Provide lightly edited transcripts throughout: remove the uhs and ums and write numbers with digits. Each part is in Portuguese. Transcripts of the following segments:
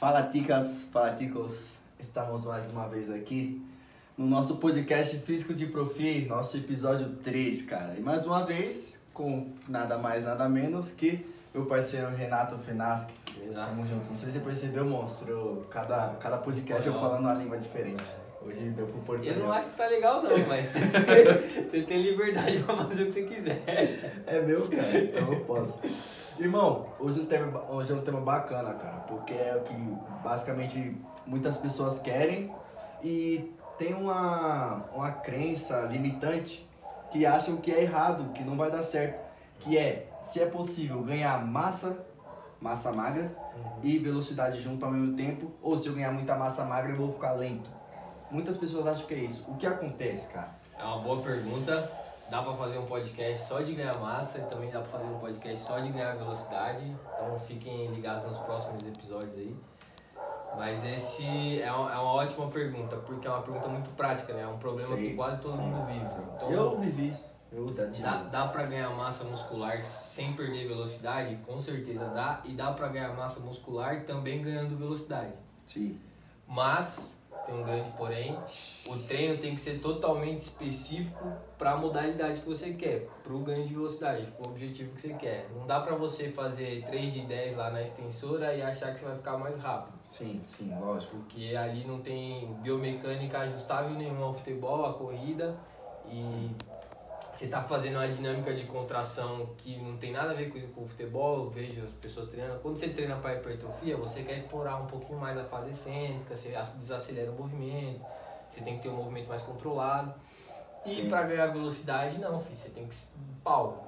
Fala ticas, fala ticos, estamos mais uma vez aqui no nosso podcast Físico de Profi, nosso episódio 3, cara. E mais uma vez com nada mais, nada menos que meu parceiro Renato Fenaschi. Tamo junto, não sei se você percebeu, monstro, cada podcast eu falando uma língua diferente. Hoje deu pro português. Eu não acho que tá legal não, mas você tem liberdade pra fazer o que você quiser. É meu, cara, então eu posso. Irmão, hoje é um tema bacana, cara, porque é o que basicamente muitas pessoas querem e tem uma crença limitante que acham que é errado, que não vai dar certo, que é se é possível ganhar massa magra e velocidade junto ao mesmo tempo, ou se eu ganhar muita massa magra eu vou ficar lento. Muitas pessoas acham que é isso. O que acontece, cara? É uma boa pergunta. Dá pra fazer um podcast só de ganhar massa e também dá pra fazer um podcast só de ganhar velocidade. Então fiquem ligados nos próximos episódios aí. Mas esse é uma ótima pergunta, porque é uma pergunta muito prática, né? É um problema que quase todo mundo vive. Então, eu vivi isso. Dá pra ganhar massa muscular sem perder velocidade? Com certeza dá. E dá pra ganhar massa muscular também ganhando velocidade. Sim. Mas tem um grande porém, o treino tem que ser totalmente específico para a modalidade que você quer, para o ganho de velocidade, para o objetivo que você quer. Não dá para você fazer 3 de 10 lá na extensora e achar que você vai ficar mais rápido. Sim, lógico. Porque ali não tem biomecânica ajustável nenhuma ao futebol, à corrida, e você tá fazendo uma dinâmica de contração que não tem nada a ver com o futebol. Eu vejo as pessoas treinando. Quando você treina para hipertrofia, você quer explorar um pouquinho mais a fase excêntrica, você desacelera o movimento, você tem que ter um movimento mais controlado. E para ganhar velocidade, não, filho, você tem que pau.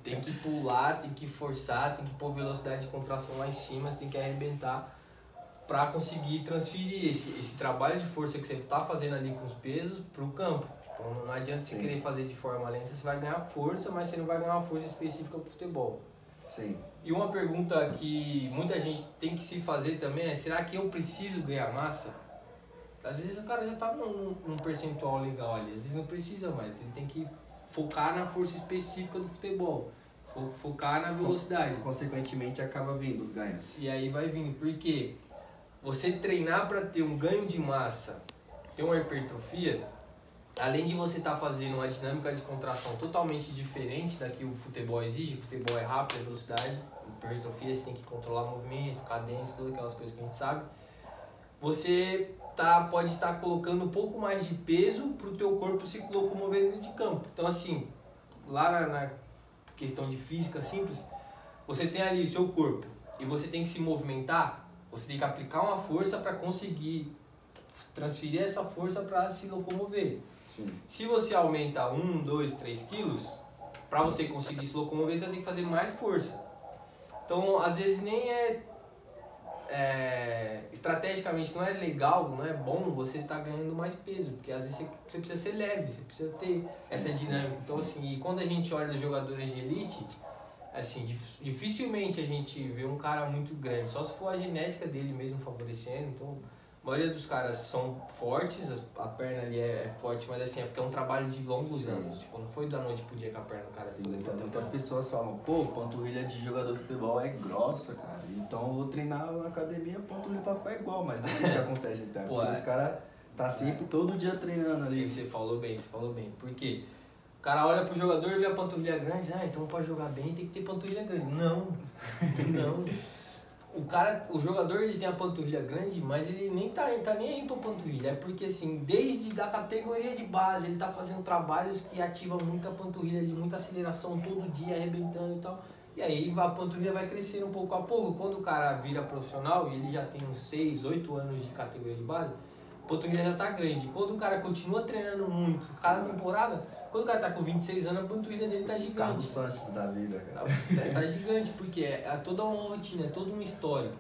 Tem que pular, tem que forçar, tem que pôr velocidade de contração lá em cima, você tem que arrebentar para conseguir transferir esse trabalho de força que você tá fazendo ali com os pesos pro campo. Então não adianta você querer fazer de forma lenta, você vai ganhar força, mas você não vai ganhar uma força específica pro futebol. Sim. E uma pergunta que muita gente tem que se fazer também é, será que eu preciso ganhar massa? Às vezes o cara já tá num percentual legal ali, às vezes não precisa mais, ele tem que focar na força específica do futebol, focar na velocidade. Consequentemente acaba vindo os ganhos. E aí vai vindo, porque você treinar para ter um ganho de massa, ter uma hipertrofia, além de você estar fazendo uma dinâmica de contração totalmente diferente da que o futebol exige, o futebol é rápido, é velocidade, hipertrofia você tem que controlar o movimento, cadência, todas aquelas coisas que a gente sabe, você pode estar colocando um pouco mais de peso para o teu corpo se locomover dentro de campo. Então assim, lá na questão de física simples, você tem ali o seu corpo e você tem que se movimentar, você tem que aplicar uma força para conseguir transferir essa força para se locomover. Sim. Se você aumenta 1, 2, 3 quilos, para você conseguir se locomover, você vai ter que fazer mais força. Então, às vezes nem estrategicamente não é legal, não é bom você estar ganhando mais peso, porque às vezes você precisa ser leve, você precisa ter essa dinâmica. Então, assim, e quando a gente olha os jogadores de elite, assim, dificilmente a gente vê um cara muito grande, só se for a genética dele mesmo favorecendo. Então, a maioria dos caras são fortes, a perna ali é forte, mas assim, é porque é um trabalho de longos anos. Tipo, não foi da noite pro dia que a perna do cara ficou. Então, muitas pessoas falam, pô, panturrilha de jogador de futebol é grossa, cara. Então eu vou treinar na academia, panturrilha pra ficar igual, mas não é isso que acontece, então. Porque os caras tá sempre todo dia treinando ali. Você falou bem. Por quê? O cara olha pro jogador e vê a panturrilha grande, então pra jogar bem tem que ter panturrilha grande. Não. O jogador ele tem a panturrilha grande, mas ele nem tá nem aí pra panturrilha. É porque assim, desde da categoria de base, ele tá fazendo trabalhos que ativam muita panturrilha ali, muita aceleração todo dia, arrebentando e tal. E aí a panturrilha vai crescendo um pouco a pouco. Quando o cara vira profissional e ele já tem uns 6, 8 anos de categoria de base, a panturrilha já tá grande. Quando o cara continua treinando muito, cada temporada, quando o cara tá com 26 anos, a panturrilha dele tá gigante. Carlos Sanches da vida, cara. Tá gigante, porque é toda uma rotina, é todo um histórico.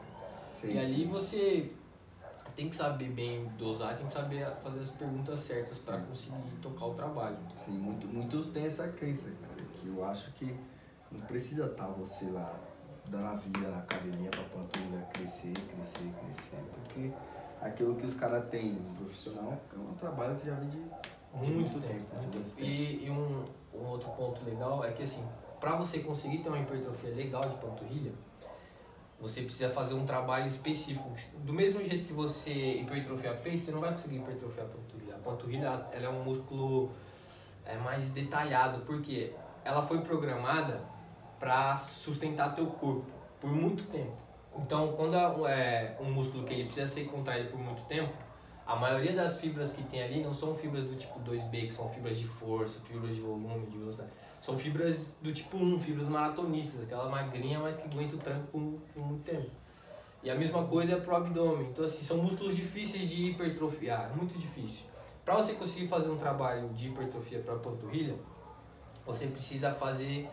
Sim, e ali você tem que saber bem dosar, tem que saber fazer as perguntas certas para conseguir tocar o trabalho. Sim, muitos têm essa crença, cara, que eu acho que não precisa estar você lá dando a vida na academia pra panturrilha crescer, porque aquilo que os caras têm no profissional é um trabalho que já vem de muito tempo. E um outro ponto legal é que assim, para você conseguir ter uma hipertrofia legal de panturrilha, você precisa fazer um trabalho específico. Do mesmo jeito que você hipertrofia peito, você não vai conseguir hipertrofiar a panturrilha. A panturrilha, ela é um músculo mais detalhado, porque ela foi programada para sustentar teu corpo por muito tempo. Então, quando é um músculo que ele precisa ser contraído por muito tempo, a maioria das fibras que tem ali não são fibras do tipo 2B, que são fibras de força, fibras de volume, de velocidade. São fibras do tipo 1, fibras maratonistas, aquela magrinha, mas que aguenta o tranco por muito tempo. E a mesma coisa é pro abdômen. Então, assim, são músculos difíceis de hipertrofiar, muito difícil. Para você conseguir fazer um trabalho de hipertrofia para a panturrilha, você precisa fazer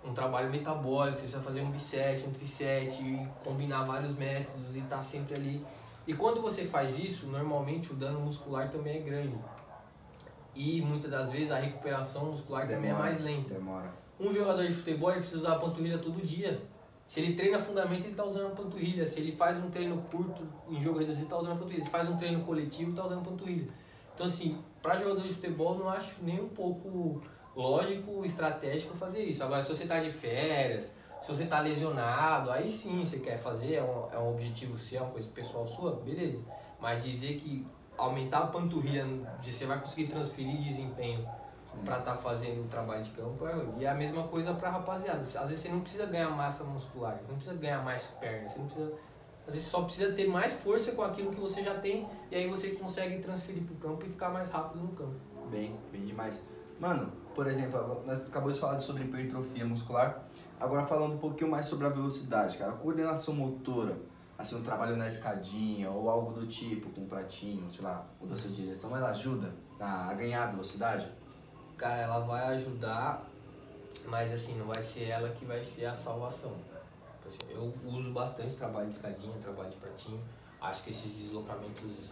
um trabalho metabólico, você precisa fazer um biset, um triset, combinar vários métodos e estar sempre ali. E quando você faz isso, normalmente o dano muscular também é grande. E muitas das vezes a recuperação muscular também é mais lenta. Demora. Um jogador de futebol ele precisa usar a panturrilha todo dia. Se ele treina fundamento, ele está usando a panturrilha. Se ele faz um treino curto em jogo reduzido, ele está usando a panturrilha. Se faz um treino coletivo, ele está usando a panturrilha. Então, assim, para jogador de futebol, não acho nem um pouco lógico, estratégico fazer isso. Agora, se você está de férias, se você está lesionado, aí sim você quer fazer, é um objetivo seu, é uma coisa pessoal sua, beleza. Mas dizer que aumentar a panturrilha, você vai conseguir transferir desempenho para estar fazendo o trabalho de campo, e é a mesma coisa para rapaziada. Às vezes você não precisa ganhar massa muscular, você não precisa ganhar mais perna, você não precisa, às vezes só precisa ter mais força com aquilo que você já tem, e aí você consegue transferir para o campo e ficar mais rápido no campo. Bem demais. Mano, por exemplo, nós acabamos de falar sobre hipertrofia muscular, agora falando um pouquinho mais sobre a velocidade, cara, a coordenação motora, assim, um trabalho na escadinha ou algo do tipo, com um pratinho, sei lá, mudança de direção, ela ajuda a ganhar velocidade? Cara, ela vai ajudar, mas assim, não vai ser ela que vai ser a salvação. Eu uso bastante trabalho de escadinha, trabalho de pratinho. Acho que esses deslocamentos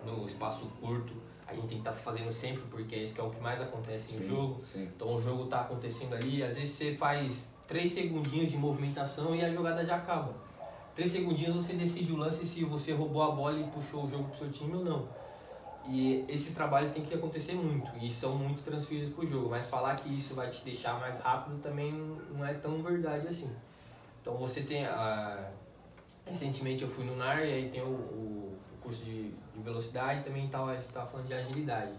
no espaço curto, a gente tem que estar fazendo sempre, porque é isso que é o que mais acontece no jogo. Sim. Então o jogo está acontecendo ali, às vezes você faz 3 segundinhos de movimentação e a jogada já acaba. 3 segundinhos você decide o lance se você roubou a bola e puxou o jogo pro seu time ou não. E esses trabalhos têm que acontecer muito e são muito transferidos pro jogo, mas falar que isso vai te deixar mais rápido também não é tão verdade assim. Então você tem, recentemente eu fui no NAR e aí tem o curso de velocidade, também a gente tava falando de agilidade.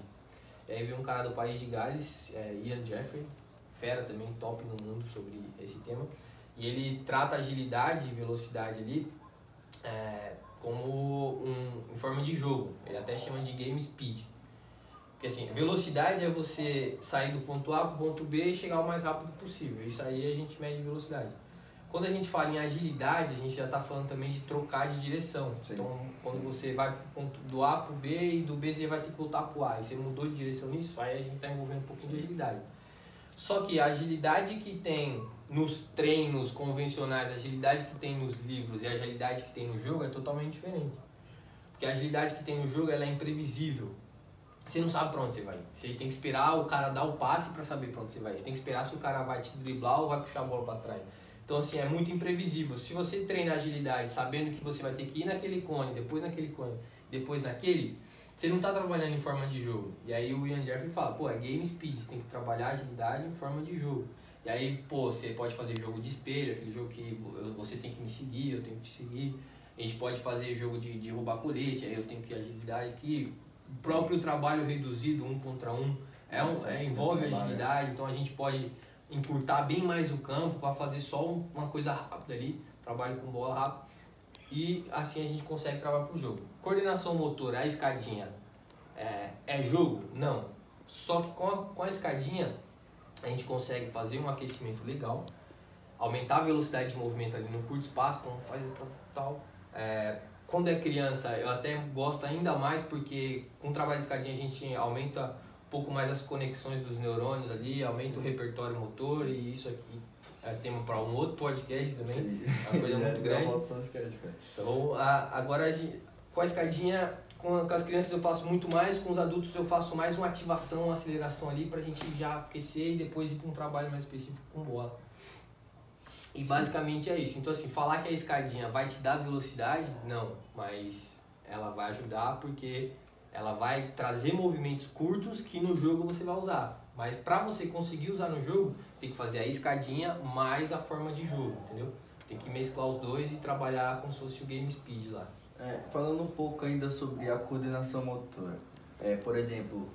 E aí veio um cara do país de Gales, Ian Jeffrey, fera também, top no mundo sobre esse tema. E ele trata agilidade e velocidade ali como em forma de jogo. Ele até chama de game speed. Porque assim, velocidade é você sair do ponto A para o ponto B e chegar o mais rápido possível. Isso aí a gente mede velocidade. Quando a gente fala em agilidade, a gente já está falando também de trocar de direção. Sim. Então, quando você vai do A para o B e do B você vai ter que voltar para o A e você mudou de direção nisso, aí a gente está envolvendo um pouquinho de agilidade. Só que a agilidade que tem nos treinos convencionais, a agilidade que tem nos livros e a agilidade que tem no jogo é totalmente diferente. Porque a agilidade que tem no jogo ela é imprevisível. Você não sabe para onde você vai. Você tem que esperar o cara dar o passe para saber para onde você vai. Você tem que esperar se o cara vai te driblar ou vai puxar a bola para trás. Então assim, é muito imprevisível. Se você treina agilidade sabendo que você vai ter que ir naquele cone, depois naquele cone, depois naquele, você não está trabalhando em forma de jogo. E aí o Ian Jeffrey fala, é game speed, você tem que trabalhar agilidade em forma de jogo. E aí, você pode fazer jogo de espelho, aquele jogo que você tem que me seguir, eu tenho que te seguir. A gente pode fazer jogo de roubar colete, aí eu tenho que agilidade aqui. O próprio trabalho reduzido, 1 contra 1, envolve agilidade, então a gente pode encurtar bem mais o campo para fazer só uma coisa rápida ali, trabalho com bola rápida. E assim a gente consegue trabalhar pro jogo. Coordenação motora, a escadinha, é jogo? Não. Só que com a escadinha a gente consegue fazer um aquecimento legal, aumentar a velocidade de movimento ali no curto espaço, então faz tal. Quando é criança eu até gosto ainda mais porque com o trabalho de escadinha a gente aumenta um pouco mais as conexões dos neurônios ali, aumenta o repertório motor e isso aqui é tema para um outro podcast também. Sim. É uma coisa muito grande. Então agora com a escadinha, com as crianças eu faço muito mais, com os adultos eu faço mais uma ativação, uma aceleração ali pra gente já aquecer e depois ir para um trabalho mais específico com bola. E basicamente é isso. Então assim, falar que a escadinha vai te dar velocidade, não, mas ela vai ajudar porque ela vai trazer movimentos curtos que no jogo você vai usar. Mas pra você conseguir usar no jogo, tem que fazer a escadinha mais a forma de jogo, entendeu? Tem que mesclar os dois e trabalhar como se fosse o game speed lá. Falando um pouco ainda sobre a coordenação motora. Por exemplo,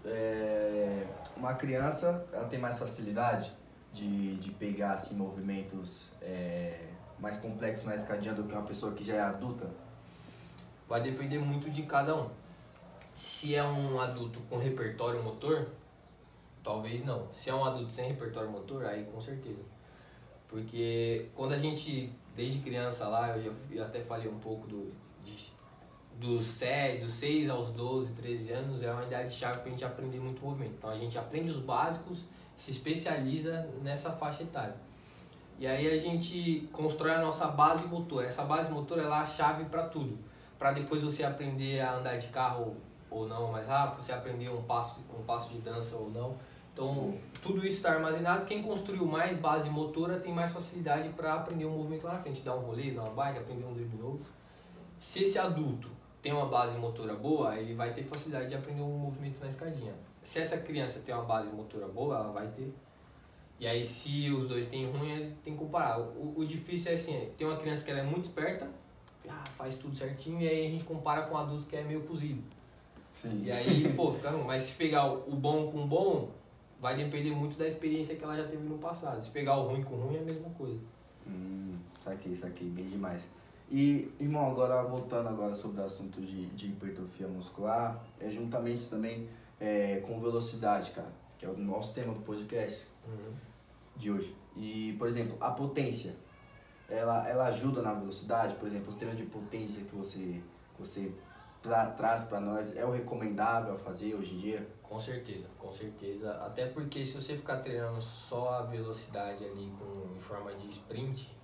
uma criança, ela tem mais facilidade de pegar assim, movimentos mais complexos na escadinha do que uma pessoa que já é adulta? Vai depender muito de cada um. Se é um adulto com repertório motor, talvez não. Se é um adulto sem repertório motor, aí com certeza. Porque quando a gente, desde criança lá, eu até falei um pouco dos 6 aos 12, 13 anos, é uma idade chave para a gente aprender muito movimento. Então a gente aprende os básicos, se especializa nessa faixa etária. E aí a gente constrói a nossa base motora. Essa base motora ela é a chave para tudo. Para depois você aprender a andar de carro ou não mais rápido, você aprender um passo de dança ou não. Então, tudo isso está armazenado. Quem construiu mais base motora tem mais facilidade para aprender um movimento lá na frente, dar um voleio, dar uma bike, aprender um drible novo. Se esse adulto tem uma base motora boa, ele vai ter facilidade de aprender um movimento na escadinha. Se essa criança tem uma base motora boa, ela vai ter. E aí, se os dois têm ruim, ele tem que comparar. O difícil é assim, tem uma criança que ela é muito esperta, faz tudo certinho, e aí a gente compara com um adulto que é meio cozido. Sim. E aí, fica ruim. Mas se pegar o bom com o bom, vai depender muito da experiência que ela já teve no passado. Se pegar o ruim com o ruim, é a mesma coisa. Saquei, bem demais. E, irmão, agora voltando agora sobre o assunto de hipertrofia muscular, juntamente também com velocidade, cara, que é o nosso tema do podcast de hoje. E, por exemplo, a potência, ela ajuda na velocidade? Por exemplo, os treinos de potência que você traz para nós, é o recomendável fazer hoje em dia? Com certeza. Até porque se você ficar treinando só a velocidade ali em forma de sprint,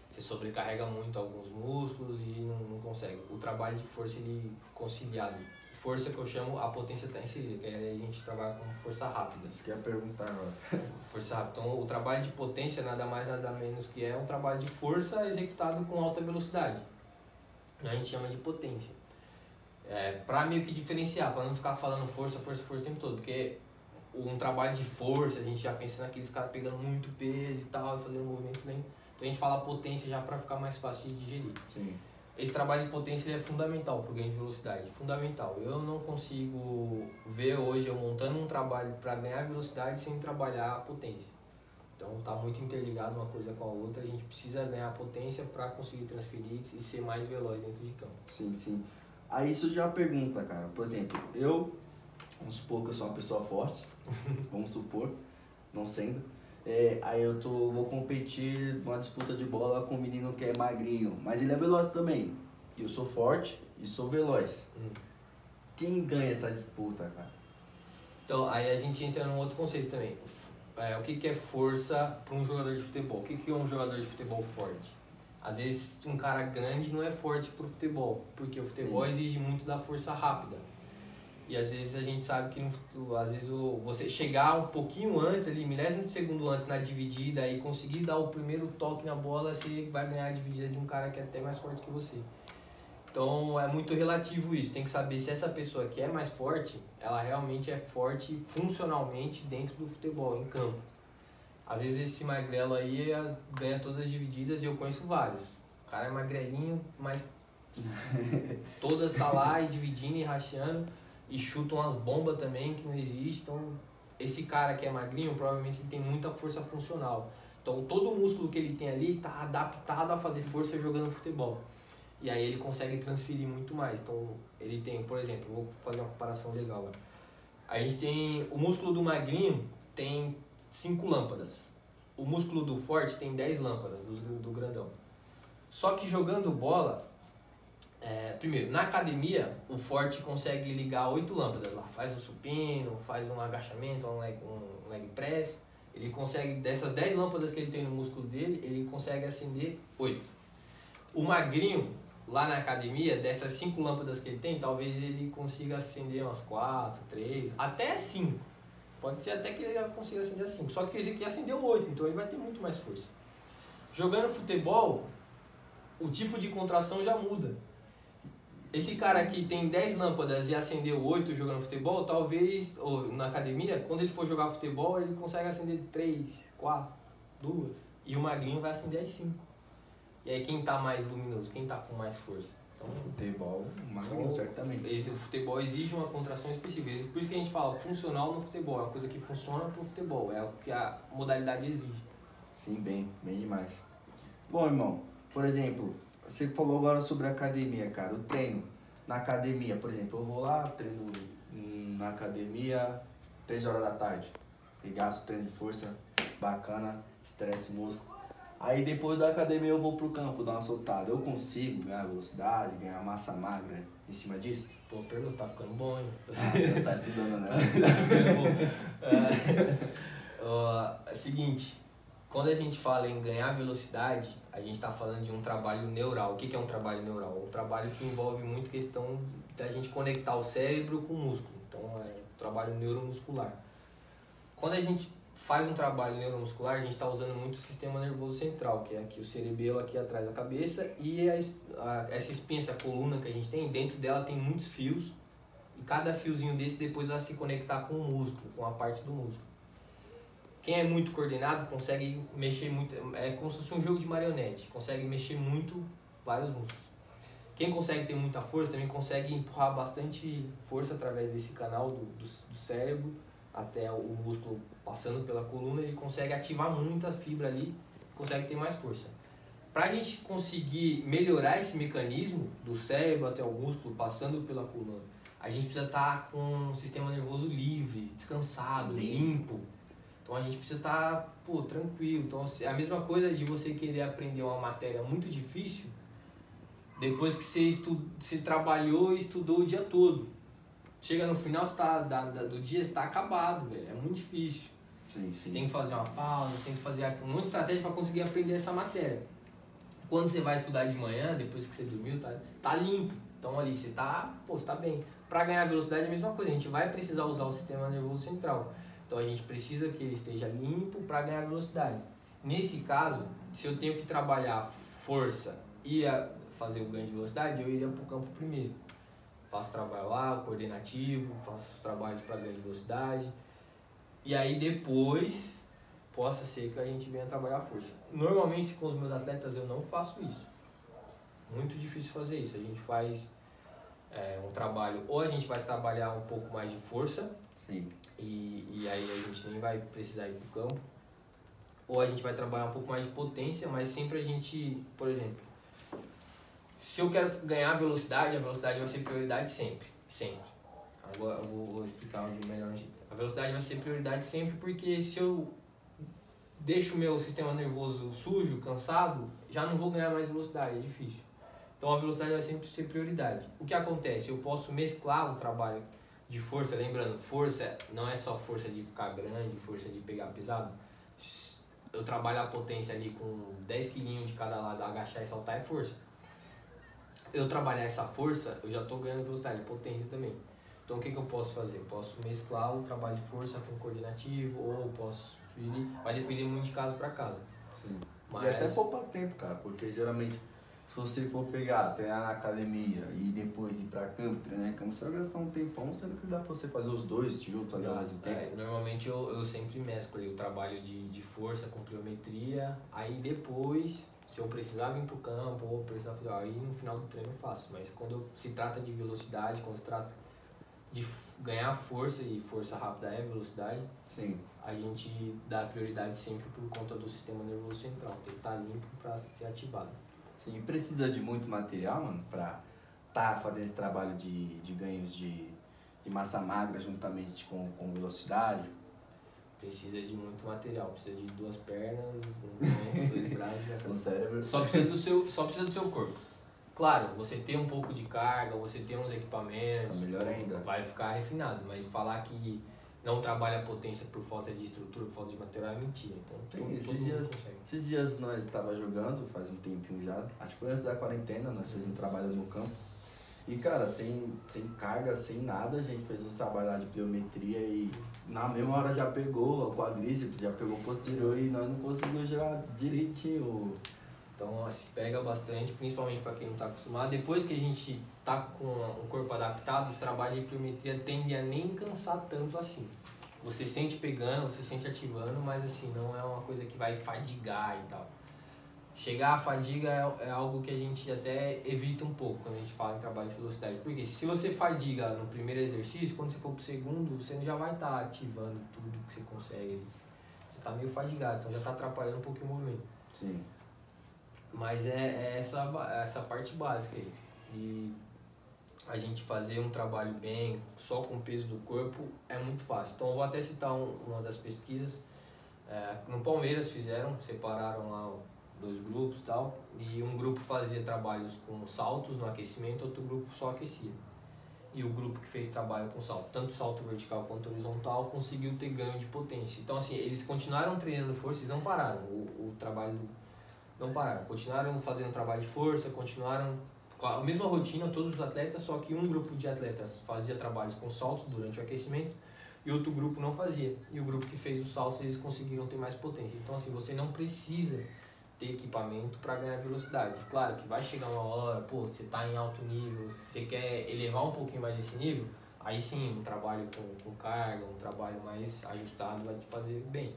você sobrecarrega muito alguns músculos e não consegue. O trabalho de força, ele conciliado. Força que eu chamo, a potência está inserida, que aí a gente trabalha com força rápida. Isso que eu ia perguntar agora. Força rápida. Então, o trabalho de potência nada mais, nada menos que é um trabalho de força executado com alta velocidade. A gente chama de potência. Para meio que diferenciar, para não ficar falando força o tempo todo, porque um trabalho de força, a gente já pensa naqueles caras pegando muito peso e tal, fazendo movimento lento. Então a gente fala potência já para ficar mais fácil de digerir. Sim. Esse trabalho de potência ele é fundamental para o ganho de velocidade, fundamental. Eu não consigo ver hoje eu montando um trabalho para ganhar velocidade sem trabalhar a potência. Então está muito interligado uma coisa com a outra, a gente precisa ganhar potência para conseguir transferir e ser mais veloz dentro de campo. Sim. Aí surge uma pergunta, cara. Por exemplo, vamos supor que eu sou uma pessoa forte, vamos supor, não sendo. Aí eu vou competir numa disputa de bola com um menino que é magrinho, mas ele é veloz também. Eu sou forte e sou veloz. Quem ganha essa disputa, cara? Então, aí a gente entra num outro conceito também. O que é força para um jogador de futebol? O que é um jogador de futebol forte? Às vezes um cara grande não é forte pro futebol, porque o futebol exige muito da força rápida. E às vezes a gente sabe que às vezes você chegar um pouquinho antes, ali, milésimo de segundo antes na dividida e conseguir dar o primeiro toque na bola, você vai ganhar a dividida de um cara que é até mais forte que você. Então é muito relativo isso, tem que saber se essa pessoa que é mais forte, ela realmente é forte funcionalmente dentro do futebol, em campo. Às vezes esse magrelo aí ganha todas as divididas e eu conheço vários. O cara é magrelinho, mas todas tá lá e dividindo e rachando e chutam umas bombas também que não existem. Então esse cara que é magrinho provavelmente ele tem muita força funcional. Então todo o músculo que ele tem ali tá adaptado a fazer força jogando futebol. E aí ele consegue transferir muito mais. Então ele tem, por exemplo, vou fazer uma comparação legal agora. A gente tem o músculo do magrinho tem 5 lâmpadas. O músculo do forte tem 10 lâmpadas, do grandão. Só que jogando bola, primeiro, na academia, o forte consegue ligar 8 lâmpadas lá. Faz um supino, faz um agachamento, um leg press. Ele consegue, dessas 10 lâmpadas que ele tem no músculo dele, ele consegue acender 8. O magrinho, lá na academia, dessas 5 lâmpadas que ele tem, talvez ele consiga acender umas 4, 3, até 5. Pode ser até que ele consiga acender 5. Só que esse aqui acendeu 8, então ele vai ter muito mais força. Jogando futebol, o tipo de contração já muda. Esse cara aqui tem 10 lâmpadas e acendeu 8 jogando futebol, talvez, ou na academia, quando ele for jogar futebol, ele consegue acender 3, 4, 2. E o magrinho vai acender as 5. E aí quem tá mais luminoso? Quem tá com mais força? Então, futebol, magrinho, certamente. O futebol exige uma contração específica. Por isso que a gente fala funcional no futebol. É uma coisa que funciona pro futebol. É o que a modalidade exige. Sim, bem demais. Bom, irmão, por exemplo, você falou agora sobre a academia, cara. O treino na academia, por exemplo, eu vou lá, treino na academia 3 horas da tarde. E gasto treino de força, bacana, estresse músculo. Aí depois da academia eu vou pro campo dar uma soltada. Eu consigo ganhar velocidade, ganhar massa magra em cima disso? Pô, pergunta, tá ficando bom, hein? Já tá estudando, né? Seguinte, quando a gente fala em ganhar velocidade, a gente está falando de um trabalho neural. O que é um trabalho neural? Um trabalho que envolve muito questão da gente conectar o cérebro com o músculo. Então, é um trabalho neuromuscular. Quando a gente faz um trabalho neuromuscular, a gente está usando muito o sistema nervoso central, que é aqui o cerebelo aqui atrás da cabeça, e essa espinha, essa coluna que a gente tem, dentro dela tem muitos fios, e cada fiozinho desse depois vai se conectar com o músculo, com a parte do músculo. Quem é muito coordenado consegue mexer muito, é como se fosse um jogo de marionete, consegue mexer muito vários músculos. Quem consegue ter muita força também consegue empurrar bastante força através desse canal do cérebro até o músculo passando pela coluna, ele consegue ativar muita fibra ali, consegue ter mais força. Para a gente conseguir melhorar esse mecanismo do cérebro até o músculo passando pela coluna, a gente precisa estar com um sistema nervoso livre, descansado, limpo. Então a gente precisa estar tranquilo. Então é a mesma coisa de você querer aprender uma matéria muito difícil depois que você trabalhou e estudou o dia todo. Chega no final do dia, você está acabado, velho. É muito difícil. Sim. Você tem que fazer uma pausa, você tem que fazer um monte de estratégia para conseguir aprender essa matéria. Quando você vai estudar de manhã, depois que você dormiu, tá limpo. Então ali você tá bem. Para ganhar velocidade é a mesma coisa, a gente vai precisar usar o sistema nervoso central. Então a gente precisa que ele esteja limpo para ganhar velocidade. Nesse caso, se eu tenho que trabalhar força e fazer o ganho de velocidade, eu iria para o campo primeiro. Faço trabalho lá, coordenativo, faço os trabalhos para ganho de velocidade. E aí depois, possa ser que a gente venha trabalhar a força. Normalmente com os meus atletas eu não faço isso. Muito difícil fazer isso. A gente faz um trabalho, ou a gente vai trabalhar um pouco mais de força. Sim. E aí a gente nem vai precisar ir pro campo. Ou a gente vai trabalhar um pouco mais de potência, mas sempre a gente, por exemplo, se eu quero ganhar velocidade, a velocidade vai ser prioridade sempre. Agora eu vou explicar de melhor jeito. A velocidade vai ser prioridade sempre porque se eu deixo o meu sistema nervoso sujo, cansado, já não vou ganhar mais velocidade, é difícil. Então a velocidade vai sempre ser prioridade. O que acontece? Eu posso mesclar um trabalho de força, lembrando, força não é só força de ficar grande, força de pegar pesado. Eu trabalho a potência ali com 10 kg de cada lado, agachar e saltar é força. Eu trabalhar essa força, eu já estou ganhando velocidade, potência também. Então o que eu posso fazer? Eu posso mesclar o trabalho de força com coordenativo, ou posso subir, vai depender muito de caso para caso. Sim. Mas... E até poupar tempo, cara, porque geralmente se você for treinar na academia e depois ir pra campo, treinar em campo, você vai gastar um tempão, sendo que dá pra você fazer os dois juntos ali ao mesmo tempo. Normalmente eu sempre mesclo ali o trabalho de força com pliometria, aí depois, se eu precisar vir pro campo ou precisar fazer, aí no final do treino eu faço. Mas quando se trata de velocidade, quando se trata de ganhar força, e força rápida é velocidade, sim, a gente dá prioridade sempre por conta do sistema nervoso central, tem que estar limpo para ser ativado. Sim, precisa de muito material, mano, pra fazendo esse trabalho de ganhos de massa magra juntamente com velocidade. Precisa de muito material, precisa de 2 pernas, 2 braços, no cérebro. Só precisa do seu corpo. Claro, você tem um pouco de carga, você tem uns equipamentos, melhor ainda. Vai ficar refinado, mas falar que não trabalha a potência por falta de estrutura, por falta de material é mentira. Então, esses dias nós estávamos jogando, faz um tempinho já, acho que foi antes da quarentena, nós fizemos um trabalho no campo. E cara, sem carga, sem nada, a gente fez um trabalho lá de pliometria e na mesma hora já pegou o quadríceps, já pegou o posterior e nós não conseguimos girar direitinho. Então se pega bastante, principalmente para quem não está acostumado. Depois que a gente está com o corpo adaptado, o trabalho de pliometria tende a nem cansar tanto assim. Você sente pegando, você sente ativando, mas assim, não é uma coisa que vai fadigar e tal. chegar à fadiga é algo que a gente até evita um pouco quando a gente fala em trabalho de velocidade. Porque se você fadiga no primeiro exercício, quando você for pro segundo, você já vai estar ativando tudo que você consegue. Já tá meio fadigado, então já tá atrapalhando um pouquinho o movimento. Sim. Mas é essa parte básica aí. E a gente fazer um trabalho bem, só com o peso do corpo, é muito fácil. Então eu vou até citar uma das pesquisas. No Palmeiras fizeram, separaram lá 2 grupos e tal, e um grupo fazia trabalhos com saltos no aquecimento, outro grupo só aquecia. E o grupo que fez trabalho com salto, tanto salto vertical quanto horizontal, conseguiu ter ganho de potência. Então assim, eles continuaram treinando força, eles não pararam, o trabalho não pararam, continuaram fazendo trabalho de força, continuaram com a mesma rotina, todos os atletas, só que um grupo de atletas fazia trabalhos com saltos durante o aquecimento, e outro grupo não fazia. E o grupo que fez os saltos, eles conseguiram ter mais potência. Então assim, você não precisa ter equipamento para ganhar velocidade. Claro que vai chegar uma hora, pô, você tá em alto nível, você quer elevar um pouquinho mais esse nível, aí sim, um trabalho com carga, um trabalho mais ajustado vai te fazer bem.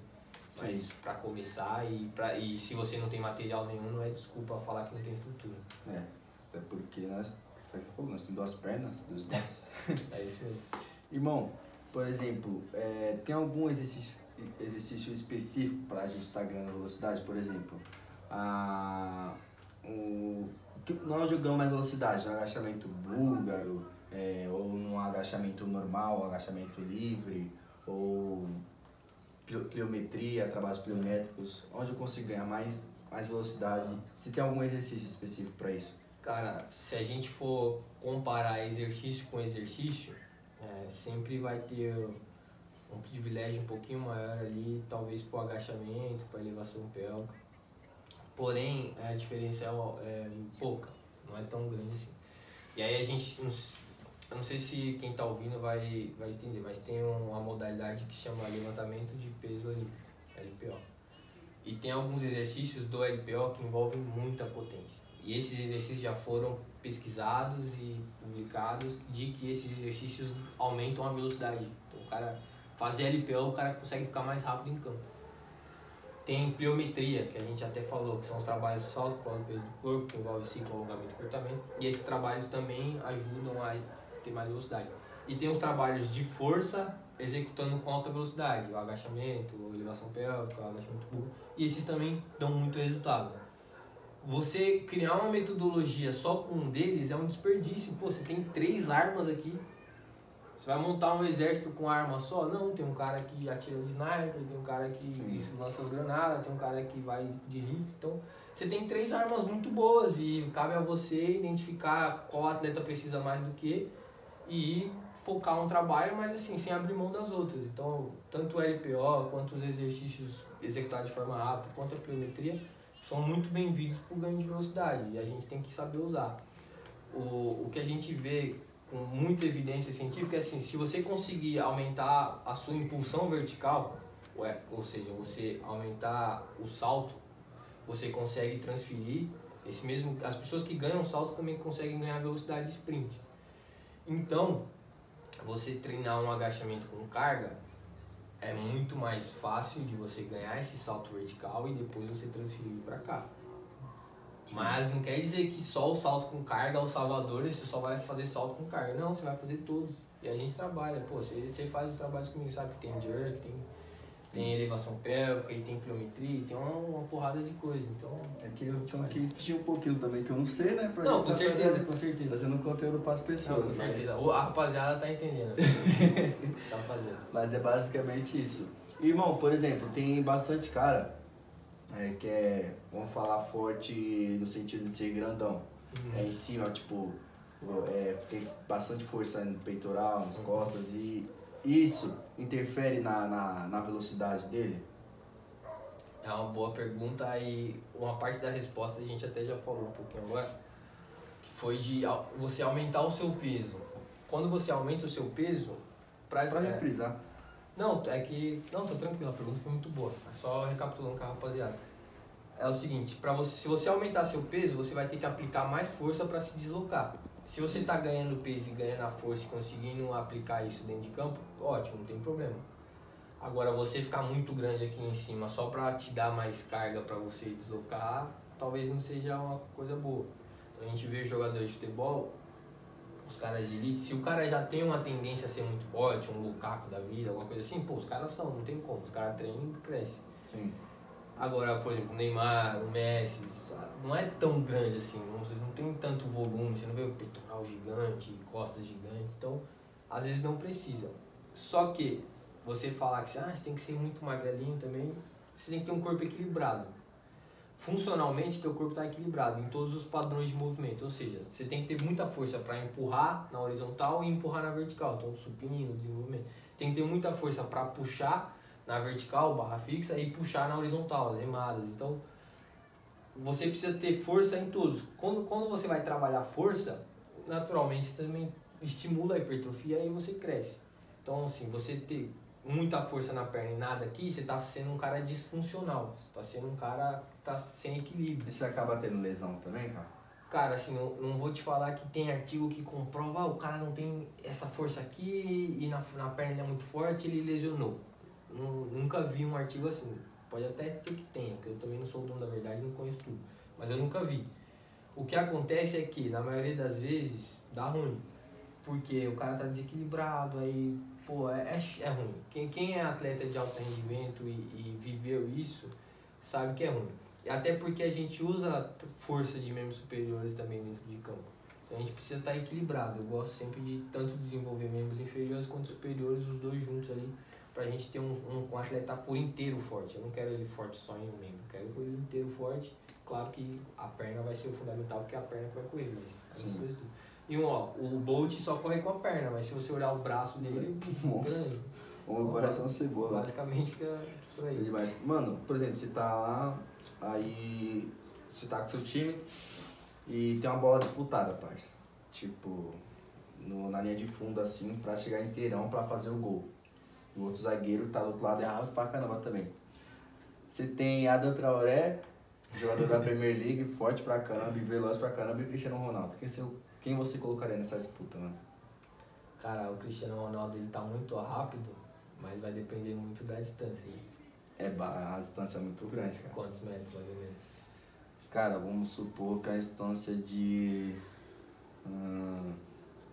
Mas para começar e se você não tem material nenhum, não é desculpa falar que não tem estrutura. Até porque nós temos 2 pernas, 2 braços. É isso mesmo. Irmão, por exemplo, tem algum exercício específico para a gente estar ganhando velocidade? Por exemplo, nós jogamos mais velocidade no agachamento búlgaro, ou no agachamento normal, agachamento livre, ou pliometria, trabalhos pliométricos, onde eu consigo ganhar mais velocidade? Se tem algum exercício específico para isso? Cara, se a gente for comparar exercício com exercício, sempre vai ter um privilégio um pouquinho maior ali, talvez para o agachamento, para elevação pélvica. Porém, a diferença é pouca, não é tão grande assim. E aí a gente, eu não sei se quem está ouvindo vai entender, mas tem uma modalidade que chama levantamento de peso olímpico, LPO. E tem alguns exercícios do LPO que envolvem muita potência. E esses exercícios já foram pesquisados e publicados de que esses exercícios aumentam a velocidade. Então o cara fazer LPO, o cara consegue ficar mais rápido em campo. Tem pliometria, que a gente até falou, que são os trabalhos só com o peso do corpo, que envolve ciclo, alongamento e cortamento. E esses trabalhos também ajudam a ter mais velocidade. E tem os trabalhos de força executando com alta velocidade, o agachamento, a elevação pélvica, o agachamento puro. E esses também dão muito resultado. Você criar uma metodologia só com um deles é um desperdício. Pô, você tem 3 armas aqui. Você vai montar um exército com arma só? Não, tem um cara que atira de sniper, tem um cara que lança as granadas, tem um cara que vai de rifle. Então, você tem 3 armas muito boas e cabe a você identificar qual atleta precisa mais do que e focar um trabalho, mas assim, sem abrir mão das outras. Então, tanto o LPO, quanto os exercícios executados de forma rápida, quanto a pliometria, são muito bem-vindos para o ganho de velocidade e a gente tem que saber usar. O que a gente vê com muita evidência científica é assim, se você conseguir aumentar a sua impulsão vertical, ou seja, você aumentar o salto, você consegue transferir esse mesmo. As pessoas que ganham salto também conseguem ganhar velocidade de sprint. Então, você treinar um agachamento com carga é muito mais fácil de você ganhar esse salto vertical e depois você transferir para cá. Sim. Mas não quer dizer que só o salto com carga é o salvador e você só vai fazer salto com carga. Não, você vai fazer todos. E a gente trabalha. Pô, você faz os trabalhos comigo, sabe? Que tem jerk, tem elevação pélvica, e tem pliometria, tem uma porrada de coisa. Então, é que eu tenho que fingir um pouquinho também, que eu não sei, né? Não, com certeza, com certeza. Fazendo conteúdo para as pessoas. Não, com certeza. A rapaziada tá entendendo o que você tá fazendo. Mas é basicamente isso. Irmão, por exemplo, tem bastante cara que vamos falar, forte no sentido de ser grandão. Em cima, tipo, tem bastante força no peitoral, nas costas, e isso interfere na velocidade dele? É uma boa pergunta e uma parte da resposta a gente até já falou um pouquinho agora, que foi de você aumentar o seu peso. Quando você aumenta o seu peso... Pra refrisar. Não, tá tranquilo, a pergunta foi muito boa. É só recapitulando com a rapaziada. É o seguinte, se você aumentar seu peso, você vai ter que aplicar mais força para se deslocar. Se você está ganhando peso e ganhando a força e conseguindo aplicar isso dentro de campo, ótimo, não tem problema. Agora, você ficar muito grande aqui em cima só para te dar mais carga para você deslocar, talvez não seja uma coisa boa. Então a gente vê jogadores de futebol, os caras de elite, se o cara já tem uma tendência a ser muito forte, um Lukaku da vida, alguma coisa assim, pô, os caras são, não tem como, os caras treinam e crescem. Sim. Agora, por exemplo, o Neymar, o Messi, não é tão grande assim, vocês não tem tanto volume, você não vê o peitoral gigante, costas gigante, então às vezes não precisa. Só que você falar que você tem que ser muito magrelinho também, você tem que ter um corpo equilibrado. Funcionalmente, teu corpo está equilibrado em todos os padrões de movimento, ou seja, você tem que ter muita força para empurrar na horizontal e empurrar na vertical, então supino, desenvolvimento. Tem que ter muita força para puxar na vertical, barra fixa, e puxar na horizontal, as remadas. Então, você precisa ter força em todos. Quando você vai trabalhar força, naturalmente você também estimula a hipertrofia e você cresce. Então, assim, você ter muita força na perna e nada aqui, você está sendo um cara disfuncional. Você está sendo um cara que está sem equilíbrio. E você acaba tendo lesão também, cara? Cara, assim, não vou te falar que tem artigo que comprova, o cara não tem essa força aqui e na perna ele é muito forte, ele lesionou. Nunca vi um artigo assim. Pode até ser que tenha, porque eu também não sou o dono da verdade, não conheço tudo. Mas eu nunca vi. O que acontece é que, na maioria das vezes, dá ruim. Porque o cara tá desequilibrado, aí, pô, é ruim. Quem é atleta de alto rendimento e viveu isso, sabe que é ruim. E até porque a gente usa força de membros superiores também dentro de campo. Então a gente precisa estar equilibrado. Eu gosto sempre de tanto desenvolver membros inferiores quanto superiores, os dois juntos ali, pra gente ter um atleta por inteiro forte. Eu não quero ele forte só em um membro, eu quero ele inteiro forte. Claro que a perna vai ser o fundamental, porque é a perna que vai correr, mas é uma coisa tudo. E o Bolt só corre com a perna, mas se você olhar o braço dele, nossa, o coração cebola. Basicamente que é por aí. Mano, por exemplo, você tá lá, aí você tá com seu time e tem uma bola disputada, parça. Tipo, na linha de fundo assim, pra chegar inteirão pra fazer o gol. O outro zagueiro tá do outro lado, é rápido pra caramba também. Você tem Adam Traoré, jogador da Premier League, forte pra caramba e veloz pra caramba, e Cristiano Ronaldo. Quem você colocaria nessa disputa, mano? Cara, o Cristiano Ronaldo ele tá muito rápido, mas vai depender muito da distância. A distância é muito grande, cara. Quantos metros, mais ou menos? Cara, vamos supor que a distância de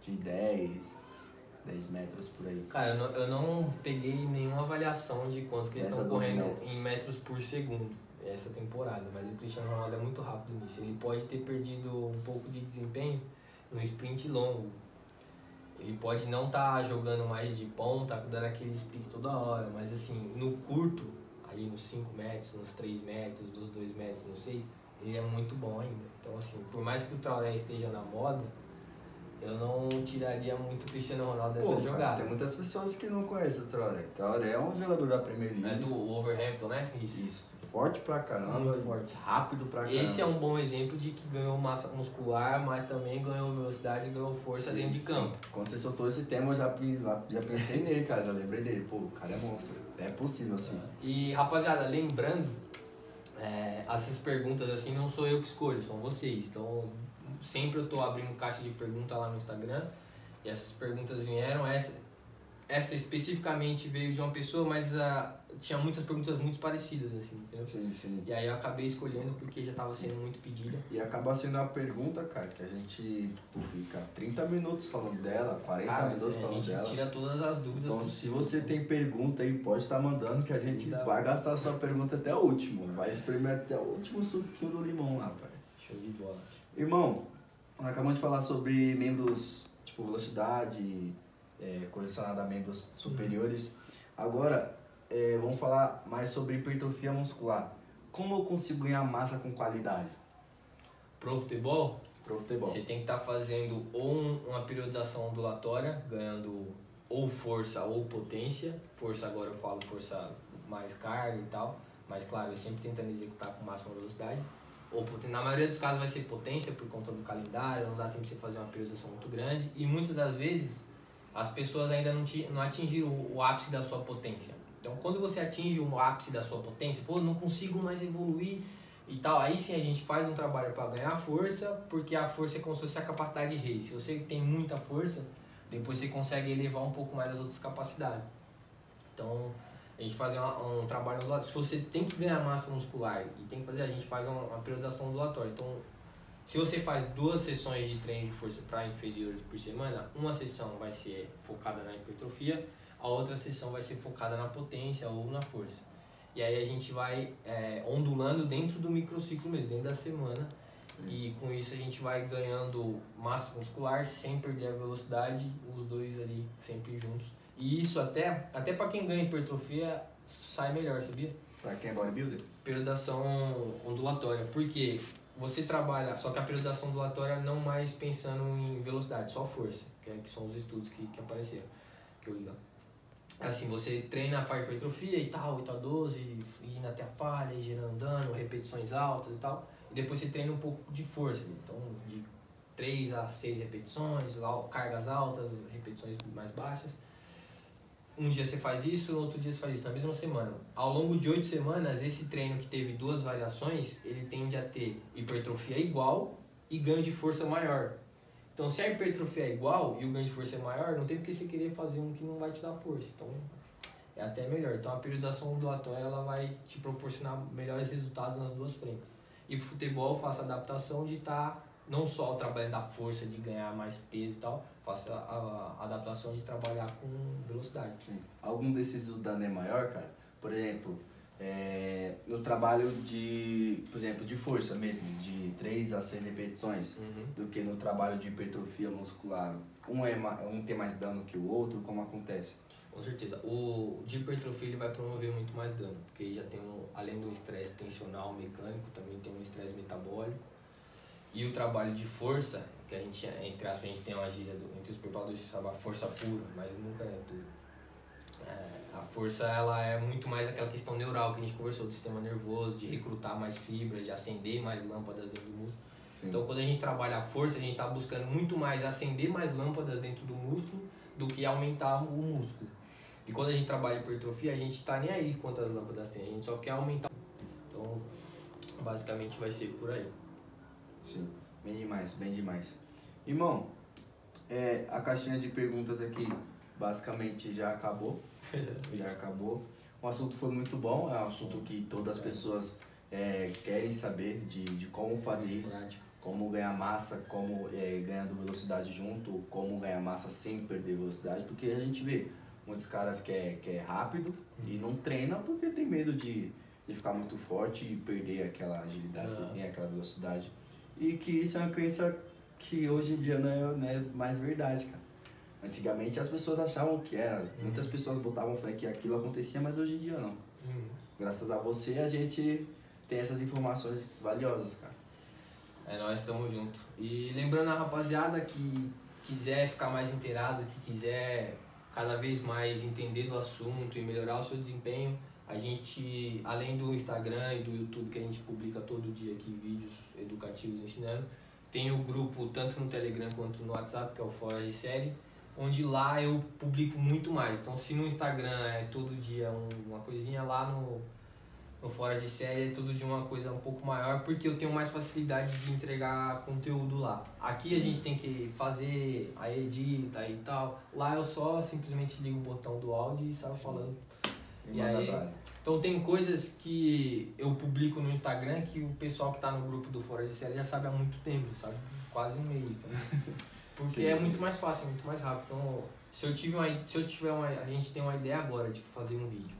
10 metros por aí. Cara, eu não peguei nenhuma avaliação de quanto que eles estão correndo em metros por segundo essa temporada, mas o Cristiano Ronaldo é muito rápido nisso. Ele pode ter perdido um pouco de desempenho no sprint longo. Ele pode não estar jogando mais de ponta, dando aquele speed toda hora, mas assim, no curto, ali nos 5 metros, nos 3 metros, dos 2 metros, nos 6, ele é muito bom ainda. Então assim, por mais que o Traoré esteja na moda, eu não tiraria muito o Cristiano Ronaldo dessa jogada. Cara, tem muitas pessoas que não conhecem o Traoré. Traoré é um jogador da Premier League. É do Wolverhampton, né? Isso. Forte pra caramba. Muito forte. Rápido pra caramba. Esse é um bom exemplo de que ganhou massa muscular, mas também ganhou velocidade e ganhou força dentro de campo. Quando você soltou esse tema, eu já pensei nele, cara. Já lembrei dele. Pô, o cara é monstro. É possível, assim. E, rapaziada, lembrando, essas perguntas assim não sou eu que escolho, são vocês. Então, sempre eu tô abrindo caixa de pergunta lá no Instagram e essas perguntas vieram. Essa especificamente veio de uma pessoa, mas tinha muitas perguntas muito parecidas, assim, entendeu? Sim. E aí eu acabei escolhendo porque já estava sendo muito pedida. E acaba sendo uma pergunta, cara, que a gente fica 30 minutos falando dela, 40 minutos falando dela. A gente tira todas as dúvidas. Então, se você tem pergunta aí, pode estar mandando que a gente vai gastar a sua pergunta até o último. Vai espremer até o último suquinho do limão lá, pai. Show de bola. Irmão, nós acabamos de falar sobre membros, tipo, velocidade, correlacionada a membros superiores. Agora, vamos falar mais sobre hipertrofia muscular. Como eu consigo ganhar massa com qualidade? Pro futebol, Você tem que estar fazendo ou uma periodização ondulatória, ganhando ou força ou potência. Força agora eu falo força mais carga e tal, mas claro, eu sempre tentando executar com máxima velocidade. Na maioria dos casos vai ser potência por conta do calendário, não dá tempo de você fazer uma periodização muito grande. E muitas das vezes as pessoas ainda não atingiram o ápice da sua potência. Então quando você atinge o ápice da sua potência, não consigo mais evoluir e tal, aí sim a gente faz um trabalho para ganhar força, porque a força é como se fosse a capacidade de rei. Se você tem muita força, depois você consegue elevar um pouco mais as outras capacidades. Então A gente faz um trabalho ondulatório. Se você tem que ganhar massa muscular e tem que fazer, a gente faz uma periodização ondulatória. Então, se você faz 2 sessões de treino de força para inferiores por semana, uma sessão vai ser focada na hipertrofia, a outra sessão vai ser focada na potência ou na força. E aí a gente vai ondulando dentro do microciclo mesmo, dentro da semana. E com isso a gente vai ganhando massa muscular sem perder a velocidade, os dois ali sempre juntos. E isso até para quem ganha hipertrofia sai melhor, sabia? Pra quem é bodybuilder? Periodização ondulatória, porque você trabalha, só que a periodização ondulatória não mais pensando em velocidade, só força, que são os estudos que apareceram, que eu li lá. Assim, você treina para hipertrofia e tal, 8 a 12, indo até a falha, gerando dano, repetições altas e tal. E depois você treina um pouco de força, então de 3 a 6 repetições, cargas altas, repetições mais baixas. Um dia você faz isso, no outro dia você faz isso, na mesma semana. Ao longo de 8 semanas, esse treino que teve 2 variações, ele tende a ter hipertrofia igual e ganho de força maior. Então, se a hipertrofia é igual e o ganho de força é maior, não tem porque você querer fazer um que não vai te dar força. Então, é até melhor. Então, a periodização ondulatória ela vai te proporcionar melhores resultados nas 2 frentes. E pro futebol, eu faço a adaptação de estar não só trabalhando a força de ganhar mais peso e tal, faço a adaptação de trabalhar com velocidade. Sim. Algum desses o dano é maior, cara? Por exemplo, no trabalho por exemplo, de força mesmo, de 3 a 6 repetições, do que no trabalho de hipertrofia muscular. Um tem mais dano que o outro, como acontece? Com certeza. O de hipertrofia ele vai promover muito mais dano, porque já tem além do estresse tensional mecânico, também tem um estresse metabólico. E o trabalho de força, que a gente, entre aspas, a gente tem uma gíria entre os preparadores que chama força pura, mas nunca é pura. A força ela é muito mais aquela questão neural que a gente conversou, do sistema nervoso, de recrutar mais fibras, de acender mais lâmpadas dentro do músculo. Sim. Então, quando a gente trabalha a força, a gente está buscando muito mais acender mais lâmpadas dentro do músculo do que aumentar o músculo. E quando a gente trabalha hipertrofia, a gente está nem aí quantas lâmpadas tem, a gente só quer aumentar. Então, basicamente vai ser por aí. Sim, bem demais, bem demais. Irmão, a caixinha de perguntas aqui basicamente já acabou. Já acabou. O assunto foi muito bom, é um assunto que todas as pessoas querem saber de como fazer isso, como ganhar massa, como ganhando velocidade junto, como ganhar massa sem perder velocidade, porque a gente vê muitos caras que é rápido e não treina porque tem medo de ficar muito forte e perder aquela agilidade que tem, aquela velocidade. E que isso é uma crença que hoje em dia não é mais verdade, cara. Antigamente as pessoas achavam que era, muitas pessoas botavam fé que aquilo acontecia, mas hoje em dia não. Graças a você a gente tem essas informações valiosas, cara. Nós estamos juntos. E lembrando a rapaziada que quiser ficar mais inteirado, que quiser cada vez mais entender do assunto e melhorar o seu desempenho, a gente, além do Instagram e do YouTube que a gente publica todo dia aqui vídeos educativos ensinando, tem o grupo tanto no Telegram quanto no WhatsApp, que é o Fora de Série, onde lá eu publico muito mais. Então, se no Instagram é todo dia uma coisinha, lá no Fora de Série é todo dia uma coisa um pouco maior, porque eu tenho mais facilidade de entregar conteúdo lá. Aqui a gente tem que fazer, aí edita e tal. Lá eu só simplesmente ligo o botão do áudio e saio falando. E aí, então tem coisas que eu publico no Instagram que o pessoal que tá no grupo do Fora de Série já sabe há muito tempo, sabe? Quase um mês. Então. Porque é muito mais fácil, é muito mais rápido. Então, a gente tem uma ideia agora de fazer um vídeo,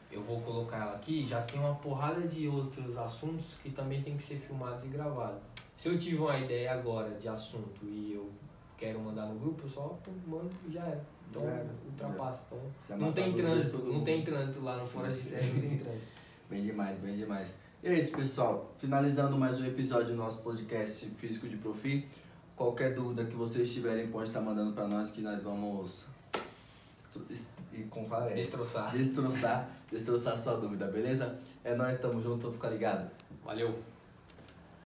eu vou colocar ela aqui, já tem uma porrada de outros assuntos que também tem que ser filmados e gravados. Se eu tive uma ideia agora de assunto e eu quero mandar no grupo, eu só mando e já era. Então, ultrapassa. Então, não tem trânsito lá no Fora de Série, não tem trânsito. Bem demais, bem demais. E é isso, pessoal. Finalizando mais um episódio do nosso podcast Físico de Profi. Qualquer dúvida que vocês tiverem, pode estar mandando para nós que nós vamos destroçar sua dúvida, beleza? Nós estamos juntos, fica ligado. Valeu!